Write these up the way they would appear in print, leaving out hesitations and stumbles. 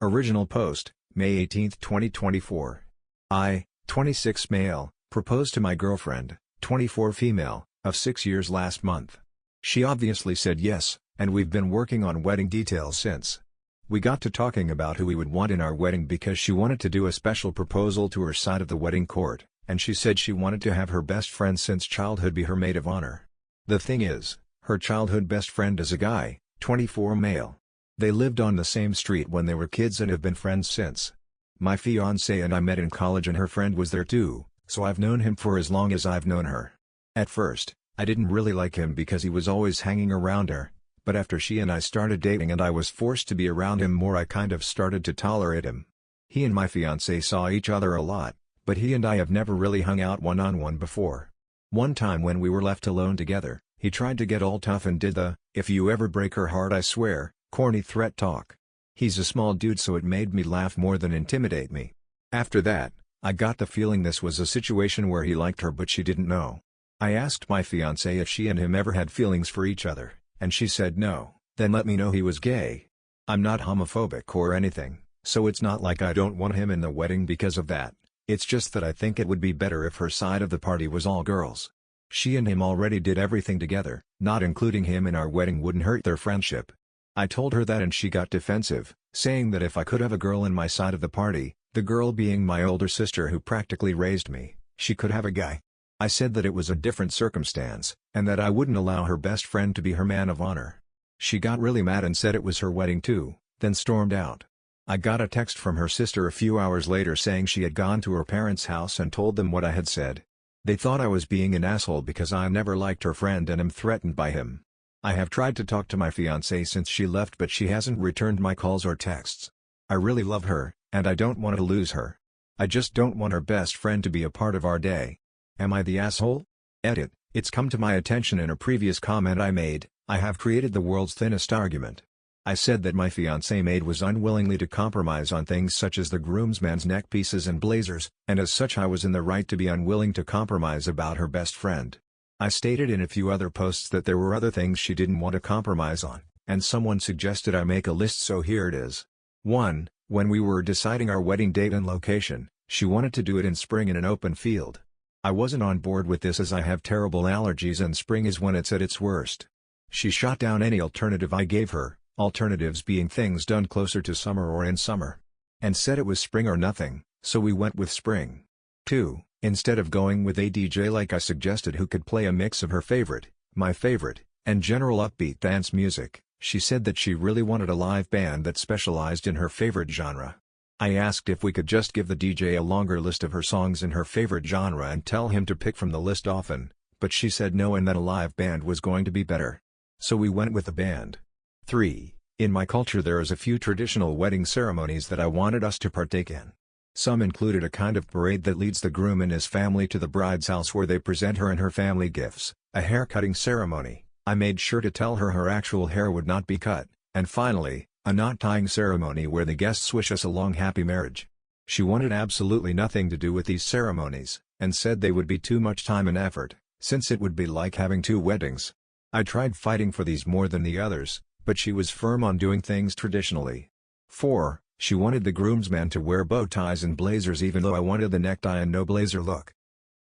Original post, May 18, 2024. I, 26 male, proposed to my girlfriend, 24 female, of 6 years last month. She obviously said yes, and we've been working on wedding details since. We got to talking about who we would want in our wedding because she wanted to do a special proposal to her side of the wedding court, and she said she wanted to have her best friend since childhood be her maid of honor. The thing is, her childhood best friend is a guy, 24 male. They lived on the same street when they were kids and have been friends since. My fiancée and I met in college and her friend was there too, so I've known him for as long as I've known her. At first, I didn't really like him because he was always hanging around her, but after she and I started dating and I was forced to be around him more, I kind of started to tolerate him. He and my fiancée saw each other a lot, but he and I have never really hung out one-on-one before. One time when we were left alone together, he tried to get all tough and did the, "if you ever break her heart I swear," corny threat talk. He's a small dude, so it made me laugh more than intimidate me. After that, I got the feeling this was a situation where he liked her but she didn't know. I asked my fiancée if she and him ever had feelings for each other, and she said no. Then let me know he was gay. I'm not homophobic or anything, so it's not like I don't want him in the wedding because of that. It's just that I think it would be better if her side of the party was all girls. She and him already did everything together, not including him in our wedding wouldn't hurt their friendship. I told her that and she got defensive, saying that if I could have a girl in my side of the party, the girl being my older sister who practically raised me, she could have a guy. I said that it was a different circumstance, and that I wouldn't allow her best friend to be her man of honor. She got really mad and said it was her wedding too, then stormed out. I got a text from her sister a few hours later saying she had gone to her parents' house and told them what I had said. They thought I was being an asshole because I never liked her friend and am threatened by him. I have tried to talk to my fiancée since she left but she hasn't returned my calls or texts. I really love her, and I don't want to lose her. I just don't want her best friend to be a part of our day. Am I the asshole? Edit. It's come to my attention in a previous comment I made, I have created the world's thinnest argument. I said that my fiancée maid was unwillingly to compromise on things such as the groomsman's neck pieces and blazers, and as such I was in the right to be unwilling to compromise about her best friend. I stated in a few other posts that there were other things she didn't want to compromise on, and someone suggested I make a list, so here it is. 1. When we were deciding our wedding date and location, she wanted to do it in spring in an open field. I wasn't on board with this as I have terrible allergies and spring is when it's at its worst. She shot down any alternative I gave her, alternatives being things done closer to summer or in summer, and said it was spring or nothing, so we went with spring. 2. Instead of going with a DJ like I suggested who could play a mix of her favorite, my favorite, and general upbeat dance music, she said that she really wanted a live band that specialized in her favorite genre. I asked if we could just give the DJ a longer list of her songs in her favorite genre and tell him to pick from the list often, but she said no and that a live band was going to be better. So we went with the band. 3. In my culture there is a few traditional wedding ceremonies that I wanted us to partake in. Some included a kind of parade that leads the groom and his family to the bride's house where they present her and her family gifts, a hair-cutting ceremony, I made sure to tell her her actual hair would not be cut, and finally, a knot-tying ceremony where the guests wish us a long happy marriage. She wanted absolutely nothing to do with these ceremonies, and said they would be too much time and effort, since it would be like having 2 weddings. I tried fighting for these more than the others, but she was firm on doing things traditionally. 4. She wanted the groomsman to wear bow ties and blazers even though I wanted the necktie and no blazer look.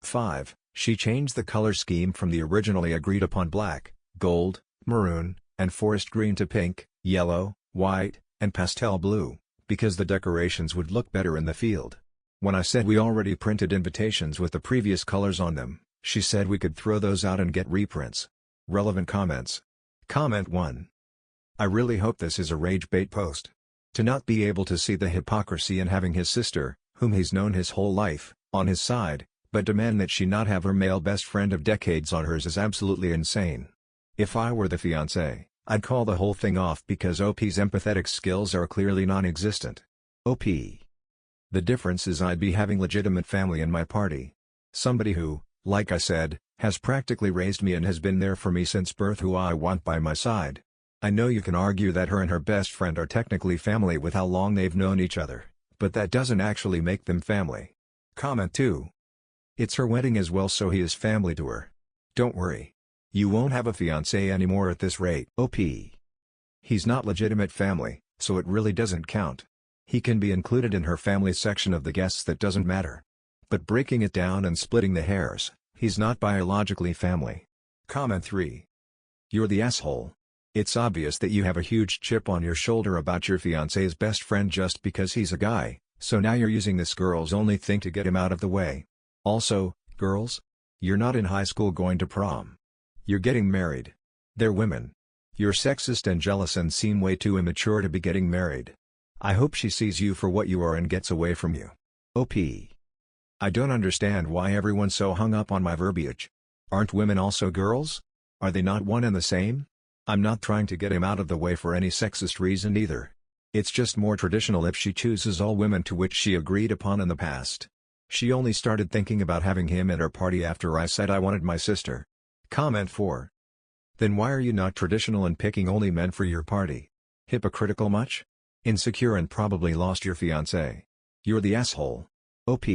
5. She changed the color scheme from the originally agreed upon black, gold, maroon, and forest green to pink, yellow, white, and pastel blue, because the decorations would look better in the field. When I said we already printed invitations with the previous colors on them, she said we could throw those out and get reprints. Relevant comments. Comment 1. I really hope this is a rage bait post. To not be able to see the hypocrisy in having his sister, whom he's known his whole life, on his side, but demand that she not have her male best friend of decades on hers is absolutely insane. If I were the fiancé, I'd call the whole thing off because OP's empathetic skills are clearly non-existent. OP. The difference is I'd be having legitimate family in my party. Somebody who, like I said, has practically raised me and has been there for me since birth, who I want by my side. I know you can argue that her and her best friend are technically family with how long they've known each other, but that doesn't actually make them family. Comment 2. It's her wedding as well, so he is family to her. Don't worry. You won't have a fiancé anymore at this rate. OP. He's not legitimate family, so it really doesn't count. He can be included in her family section of the guests that doesn't matter. But breaking it down and splitting the hairs, he's not biologically family. Comment 3. You're the asshole. It's obvious that you have a huge chip on your shoulder about your fiancé's best friend just because he's a guy, so now you're using this girl's only thing to get him out of the way. Also, girls? You're not in high school going to prom. You're getting married. They're women. You're sexist and jealous and seem way too immature to be getting married. I hope she sees you for what you are and gets away from you. OP. I don't understand why everyone's so hung up on my verbiage. Aren't women also girls? Are they not one and the same? I'm not trying to get him out of the way for any sexist reason either. It's just more traditional if she chooses all women, to which she agreed upon in the past. She only started thinking about having him at her party after I said I wanted my sister. Comment 4. Then why are you not traditional and picking only men for your party? Hypocritical much? Insecure and probably lost your fiancé. You're the asshole. OP.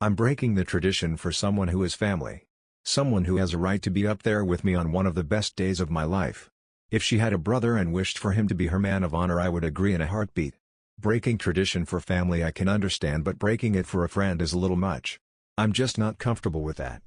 I'm breaking the tradition for someone who is family. Someone who has a right to be up there with me on one of the best days of my life. If she had a brother and wished for him to be her man of honor, I would agree in a heartbeat. Breaking tradition for family I can understand, but breaking it for a friend is a little much. I'm just not comfortable with that.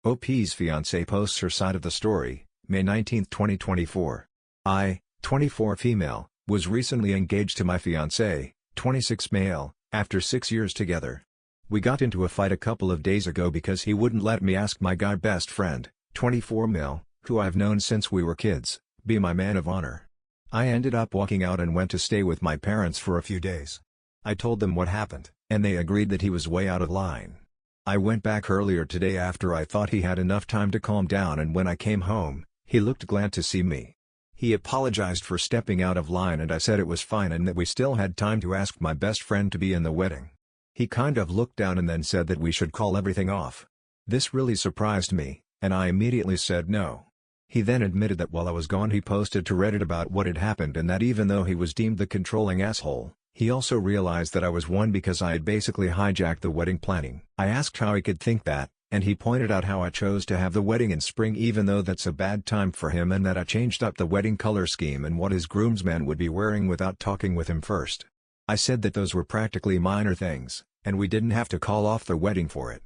OP's fiancée posts her side of the story, May 19, 2024. I, 24 female, was recently engaged to my fiancé, 26 male, after 6 years together. We got into a fight a couple of days ago because he wouldn't let me ask my guy best friend, 24 male, who I've known since we were kids, be my man of honor. I ended up walking out and went to stay with my parents for a few days. I told them what happened, and they agreed that he was way out of line. I went back earlier today after I thought he had enough time to calm down, and when I came home, he looked glad to see me. He apologized for stepping out of line and I said it was fine and that we still had time to ask my best friend to be in the wedding. He kind of looked down and then said that we should call everything off. This really surprised me, and I immediately said no. He then admitted that while I was gone he posted to Reddit about what had happened, and that even though he was deemed the controlling asshole, he also realized that I was one because I had basically hijacked the wedding planning. I asked how he could think that, and he pointed out how I chose to have the wedding in spring even though that's a bad time for him, and that I changed up the wedding color scheme and what his groomsmen would be wearing without talking with him first. I said that those were practically minor things, and we didn't have to call off the wedding for it.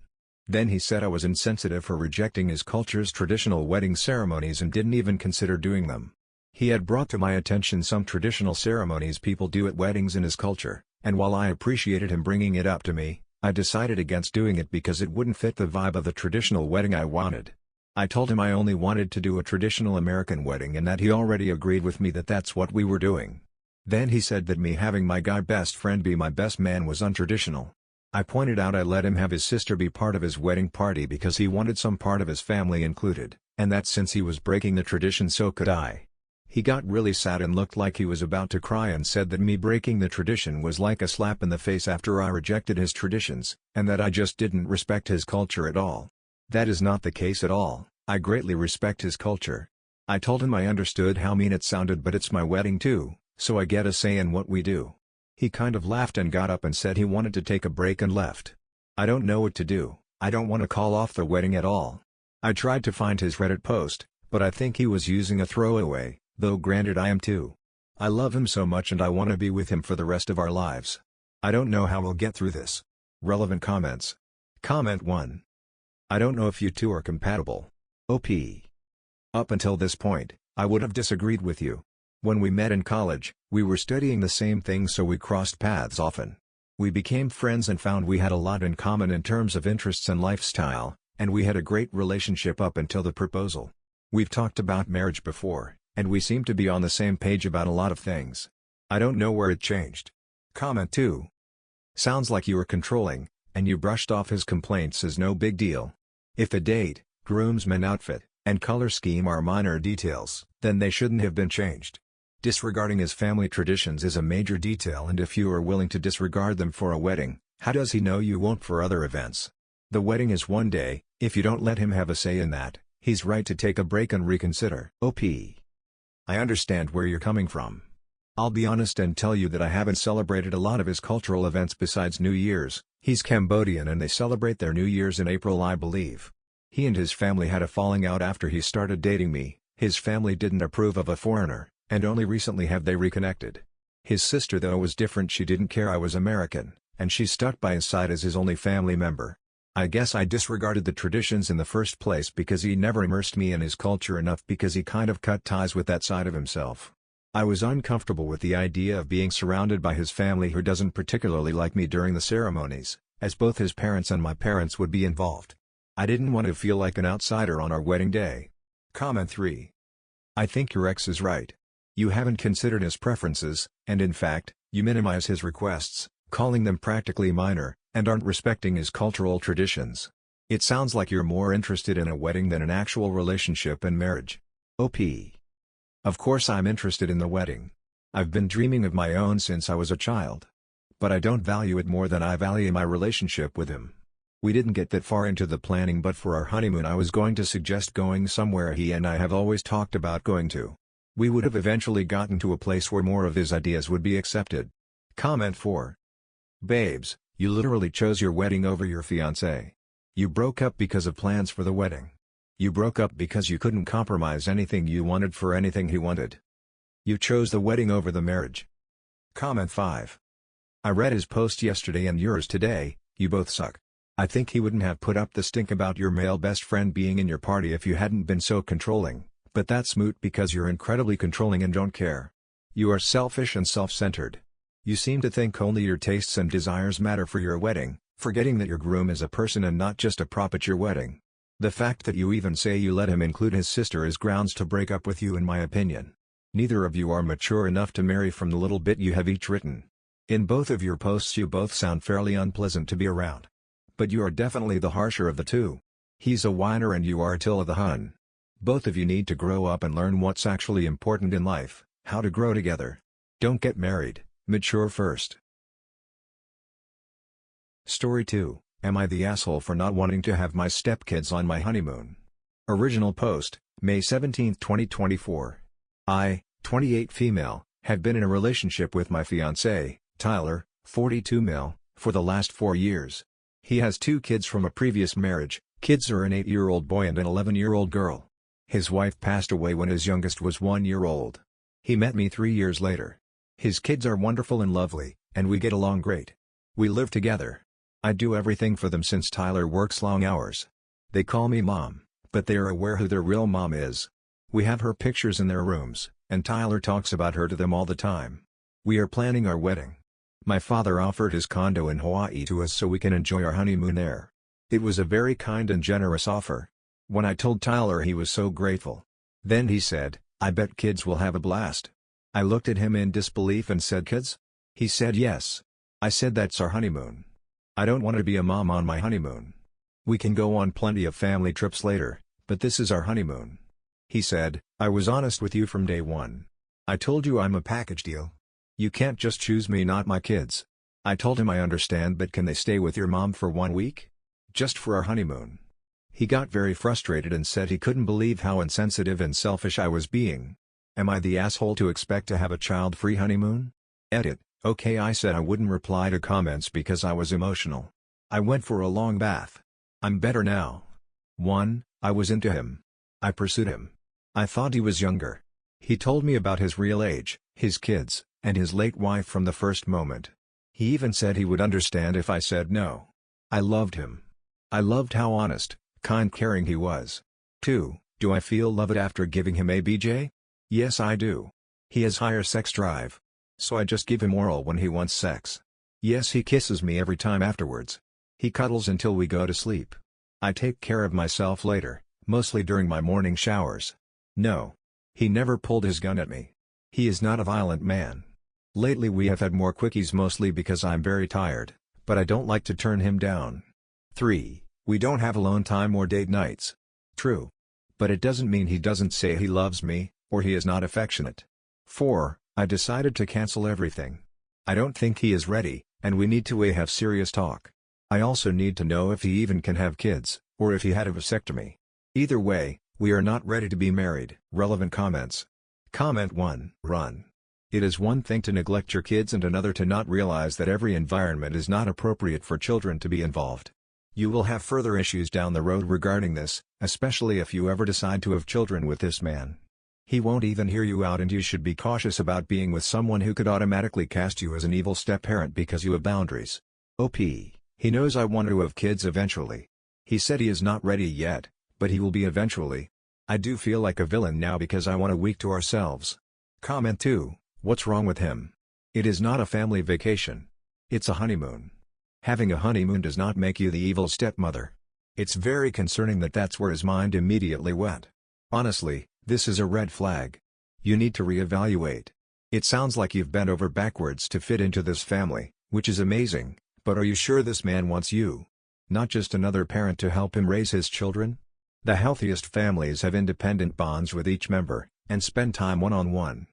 Then he said I was insensitive for rejecting his culture's traditional wedding ceremonies and didn't even consider doing them. He had brought to my attention some traditional ceremonies people do at weddings in his culture, and while I appreciated him bringing it up to me, I decided against doing it because it wouldn't fit the vibe of the traditional wedding I wanted. I told him I only wanted to do a traditional American wedding and that he already agreed with me that that's what we were doing. Then he said that me having my guy best friend be my best man was untraditional. I pointed out I let him have his sister be part of his wedding party because he wanted some part of his family included, and that since he was breaking the tradition so could I. He got really sad and looked like he was about to cry and said that me breaking the tradition was like a slap in the face after I rejected his traditions, and that I just didn't respect his culture at all. That is not the case at all. I greatly respect his culture. I told him I understood how mean it sounded, but it's my wedding too, so I get a say in what we do. He kind of laughed and got up and said he wanted to take a break and left. I don't know what to do. I don't want to call off the wedding at all. I tried to find his Reddit post, but I think he was using a throwaway, though granted I am too. I love him so much and I want to be with him for the rest of our lives. I don't know how we'll get through this. Relevant comments. Comment 1. I don't know if you two are compatible. OP. Up until this point, I would have disagreed with you. When we met in college, we were studying the same thing, so we crossed paths often. We became friends and found we had a lot in common in terms of interests and lifestyle, and we had a great relationship up until the proposal. We've talked about marriage before, and we seem to be on the same page about a lot of things. I don't know where it changed. Comment 2. Sounds like you were controlling, and you brushed off his complaints as no big deal. If the date, groomsmen outfit, and color scheme are minor details, then they shouldn't have been changed. Disregarding his family traditions is a major detail, and if you are willing to disregard them for a wedding, how does he know you won't for other events? The wedding is one day. If you don't let him have a say in that, he's right to take a break and reconsider. OP. I understand where you're coming from. I'll be honest and tell you that I haven't celebrated a lot of his cultural events besides New Year's. He's Cambodian and they celebrate their New Year's in April, I believe. He and his family had a falling out after he started dating me. His family didn't approve of a foreigner, and only recently have they reconnected. His sister though was different. She didn't care I was American, and she stuck by his side as his only family member. I guess I disregarded the traditions in the first place because he never immersed me in his culture enough, because he kind of cut ties with that side of himself. I was uncomfortable with the idea of being surrounded by his family who doesn't particularly like me during the ceremonies, as both his parents and my parents would be involved. I didn't want to feel like an outsider on our wedding day. Comment 3. I think your ex is right. You haven't considered his preferences, and in fact, you minimize his requests, calling them practically minor, and aren't respecting his cultural traditions. It sounds like you're more interested in a wedding than an actual relationship and marriage. OP. Of course I'm interested in the wedding. I've been dreaming of my own since I was a child. But I don't value it more than I value my relationship with him. We didn't get that far into the planning, but for our honeymoon I was going to suggest going somewhere he and I have always talked about going to. We would have eventually gotten to a place where more of his ideas would be accepted. Comment 4. Babes, you literally chose your wedding over your fiancé. You broke up because of plans for the wedding. You broke up because you couldn't compromise anything you wanted for anything he wanted. You chose the wedding over the marriage. Comment 5. I read his post yesterday and yours today. You both suck. I think he wouldn't have put up the stink about your male best friend being in your party if you hadn't been so controlling. But that's moot because you're incredibly controlling and don't care. You are selfish and self-centered. You seem to think only your tastes and desires matter for your wedding, forgetting that your groom is a person and not just a prop at your wedding. The fact that you even say you let him include his sister is grounds to break up with you, in my opinion. Neither of you are mature enough to marry from the little bit you have each written. In both of your posts you both sound fairly unpleasant to be around. But you are definitely the harsher of the two. He's a whiner and you are Attila the Hun. Both of you need to grow up and learn what's actually important in life, how to grow together. Don't get married, mature first. Story 2, Am I the asshole for not wanting to have my stepkids on my honeymoon? Original post, May 17, 2024. I, 28 female, have been in a relationship with my fiancé, Tyler, 42 male, for the last 4 years. He has 2 kids from a previous marriage. Kids are an 8-year-old boy and an 11-year-old girl. His wife passed away when his youngest was 1 year old. He met me 3 years later. His kids are wonderful and lovely, and we get along great. We live together. I do everything for them since Tyler works long hours. They call me mom, but they are aware who their real mom is. We have her pictures in their rooms, and Tyler talks about her to them all the time. We are planning our wedding. My father offered his condo in Hawaii to us so we can enjoy our honeymoon there. It was a very kind and generous offer. When I told Tyler, he was so grateful. Then he said, I bet kids will have a blast. I looked at him in disbelief and said, kids? He said yes. I said, that's our honeymoon. I don't want to be a mom on my honeymoon. We can go on plenty of family trips later, but this is our honeymoon. He said, I was honest with you from day one. I told you I'm a package deal. You can't just choose me, not my kids. I told him I understand, but can they stay with your mom for 1 week? Just for our honeymoon. He got very frustrated and said he couldn't believe how insensitive and selfish I was being. Am I the asshole to expect to have a child-free honeymoon? Edit. Okay, I said I wouldn't reply to comments because I was emotional. I went for a long bath. I'm better now. 1. I was into him. I pursued him. I thought he was younger. He told me about his real age, his kids, and his late wife from the first moment. He even said he would understand if I said no. I loved him. I loved how honest, kind, caring he was. 2. Do I feel loved after giving him ABJ? Yes, I do. He has higher sex drive. So I just give him oral when he wants sex. Yes, he kisses me every time afterwards. He cuddles until we go to sleep. I take care of myself later, mostly during my morning showers. No. He never pulled his gun at me. He is not a violent man. Lately we have had more quickies, mostly because I'm very tired, but I don't like to turn him down. 3. We don't have alone time or date nights. True. But it doesn't mean he doesn't say he loves me, or he is not affectionate. 4. I decided to cancel everything. I don't think he is ready, and we need to have serious talk. I also need to know if he even can have kids, or if he had a vasectomy. Either way, we are not ready to be married. Relevant comments. Comment 1. Run. It is one thing to neglect your kids and another to not realize that every environment is not appropriate for children to be involved. You will have further issues down the road regarding this, especially if you ever decide to have children with this man. He won't even hear you out, and you should be cautious about being with someone who could automatically cast you as an evil step-parent because you have boundaries. OP. He knows I want to have kids eventually. He said he is not ready yet, but he will be eventually. I do feel like a villain now because I want a week to ourselves. Comment 2, what's wrong with him? It is not a family vacation. It's a honeymoon. Having a honeymoon does not make you the evil stepmother. It's very concerning that that's where his mind immediately went. Honestly, this is a red flag. You need to reevaluate. It sounds like you've bent over backwards to fit into this family, which is amazing, but are you sure this man wants you? Not just another parent to help him raise his children? The healthiest families have independent bonds with each member, and spend time one-on-one.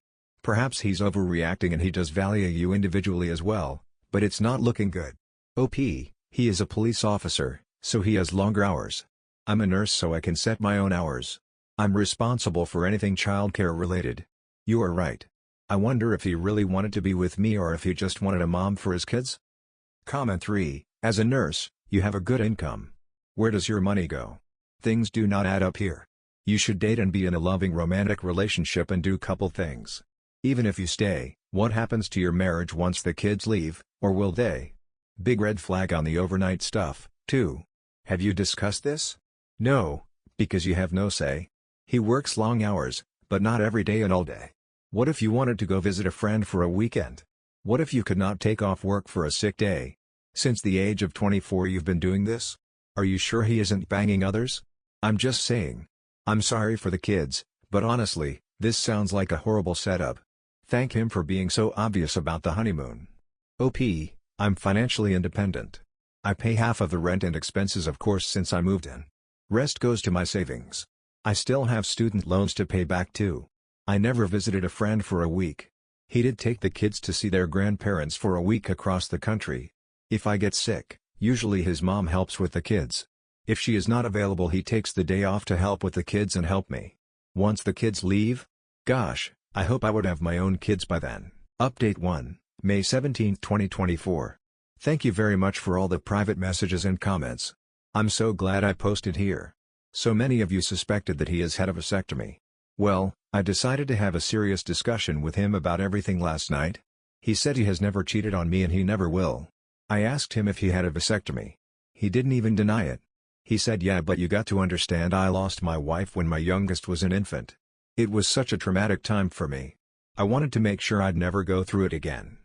Perhaps he's overreacting and he does value you individually as well, but it's not looking good. OP, he is a police officer, so he has longer hours. I'm a nurse, so I can set my own hours. I'm responsible for anything childcare related. You are right. I wonder if he really wanted to be with me or if he just wanted a mom for his kids? Comment 3, as a nurse, you have a good income. Where does your money go? Things do not add up here. You should date and be in a loving romantic relationship and do couple things. Even if you stay, what happens to your marriage once the kids leave, or will they? Big red flag on the overnight stuff, too. Have you discussed this? No, because you have no say. He works long hours, but not every day and all day. What if you wanted to go visit a friend for a weekend? What if you could not take off work for a sick day? Since the age of 24 you've been doing this? Are you sure he isn't banging others? I'm just saying. I'm sorry for the kids, but honestly, this sounds like a horrible setup. Thank him for being so obvious about the honeymoon. OP, I'm financially independent. I pay half of the rent and expenses, of course, since I moved in. Rest goes to my savings. I still have student loans to pay back too. I never visited a friend for a week. He did take the kids to see their grandparents for a week across the country. If I get sick, usually his mom helps with the kids. If she is not available, he takes the day off to help with the kids and help me. Once the kids leave? Gosh, I hope I would have my own kids by then. Update 1, May 17, 2024. Thank you very much for all the private messages and comments. I'm so glad I posted here. So many of you suspected that he has had a vasectomy. Well, I decided to have a serious discussion with him about everything last night. He said he has never cheated on me and he never will. I asked him if he had a vasectomy. He didn't even deny it. He said, yeah, but you got to understand, I lost my wife when my youngest was an infant. It was such a traumatic time for me. I wanted to make sure I'd never go through it again.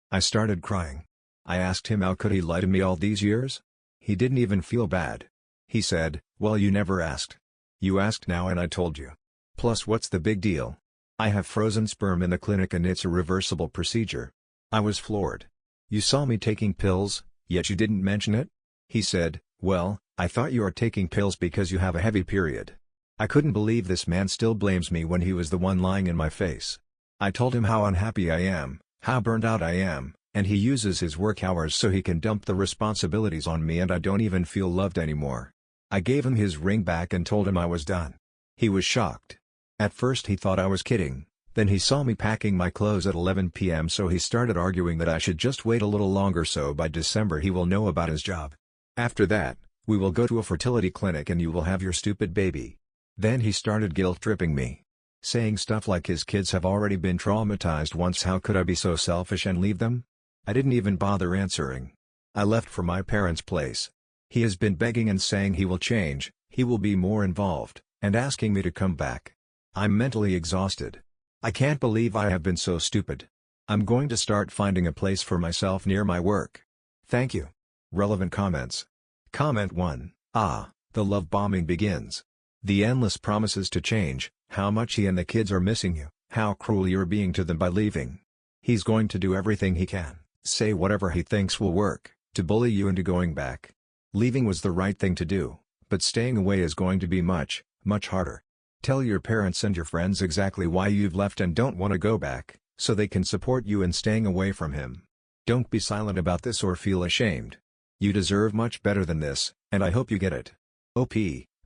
I started crying. I asked him how could he lie to me all these years? He didn't even feel bad. He said, well, you never asked. You asked now and I told you. Plus, what's the big deal? I have frozen sperm in the clinic and it's a reversible procedure. I was floored. You saw me taking pills, yet you didn't mention it? He said, well, I thought you are taking pills because you have a heavy period. I couldn't believe this man still blames me when he was the one lying in my face. I told him how unhappy I am, how burned out I am, and he uses his work hours so he can dump the responsibilities on me and I don't even feel loved anymore. I gave him his ring back and told him I was done. He was shocked. At first he thought I was kidding, then he saw me packing my clothes at 11 p.m. so he started arguing that I should just wait a little longer so by December he will know about his job. After that, we will go to a fertility clinic and you will have your stupid baby. Then he started guilt-tripping me. Saying stuff like his kids have already been traumatized once, how could I be so selfish and leave them? I didn't even bother answering. I left for my parents' place. He has been begging and saying he will change, he will be more involved, and asking me to come back. I'm mentally exhausted. I can't believe I have been so stupid. I'm going to start finding a place for myself near my work. Thank you. Relevant comments. Comment 1, the love bombing begins. The endless promises to change, how much he and the kids are missing you, how cruel you're being to them by leaving. He's going to do everything he can, say whatever he thinks will work, to bully you into going back. Leaving was the right thing to do, but staying away is going to be much, much harder. Tell your parents and your friends exactly why you've left and don't want to go back, so they can support you in staying away from him. Don't be silent about this or feel ashamed. You deserve much better than this, and I hope you get it. OP,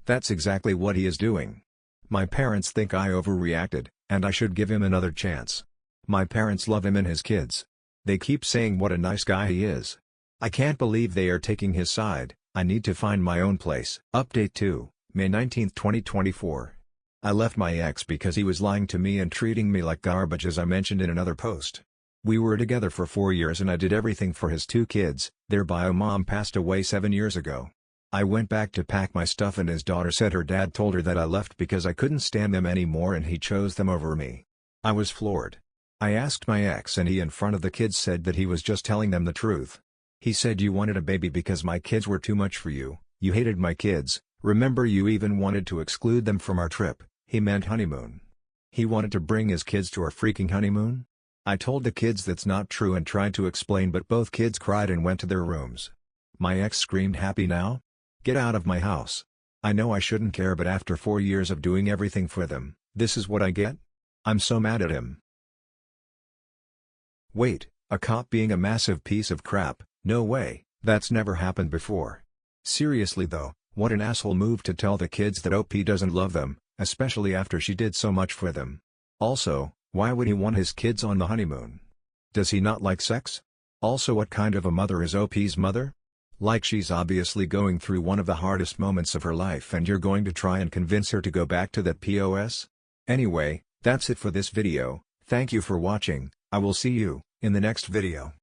that's exactly what he is doing. My parents think I overreacted, and I should give him another chance. My parents love him and his kids. They keep saying what a nice guy he is. I can't believe they are taking his side. I need to find my own place. Update 2, May 19, 2024. I left my ex because he was lying to me and treating me like garbage, as I mentioned in another post. We were together for 4 years and I did everything for his 2 kids. Their bio mom passed away 7 years ago. I went back to pack my stuff and his daughter said her dad told her that I left because I couldn't stand them anymore and he chose them over me. I was floored. I asked my ex and he in front of the kids said that he was just telling them the truth. He said, "You wanted a baby because my kids were too much for you, you hated my kids, remember you even wanted to exclude them from our trip." He meant honeymoon. He wanted to bring his kids to our freaking honeymoon? I told the kids that's not true and tried to explain, but both kids cried and went to their rooms. My ex screamed, "Happy now? Get out of my house." I know I shouldn't care, but after 4 years of doing everything for them, this is what I get? I'm so mad at him. Wait, a cop being a massive piece of crap? No way, that's never happened before. Seriously though, what an asshole move to tell the kids that OP doesn't love them, especially after she did so much for them. Also, why would he want his kids on the honeymoon? Does he not like sex? Also, what kind of a mother is OP's mother? Like, she's obviously going through one of the hardest moments of her life and you're going to try and convince her to go back to that POS? Anyway, that's it for this video. Thank you for watching. I will see you in the next video.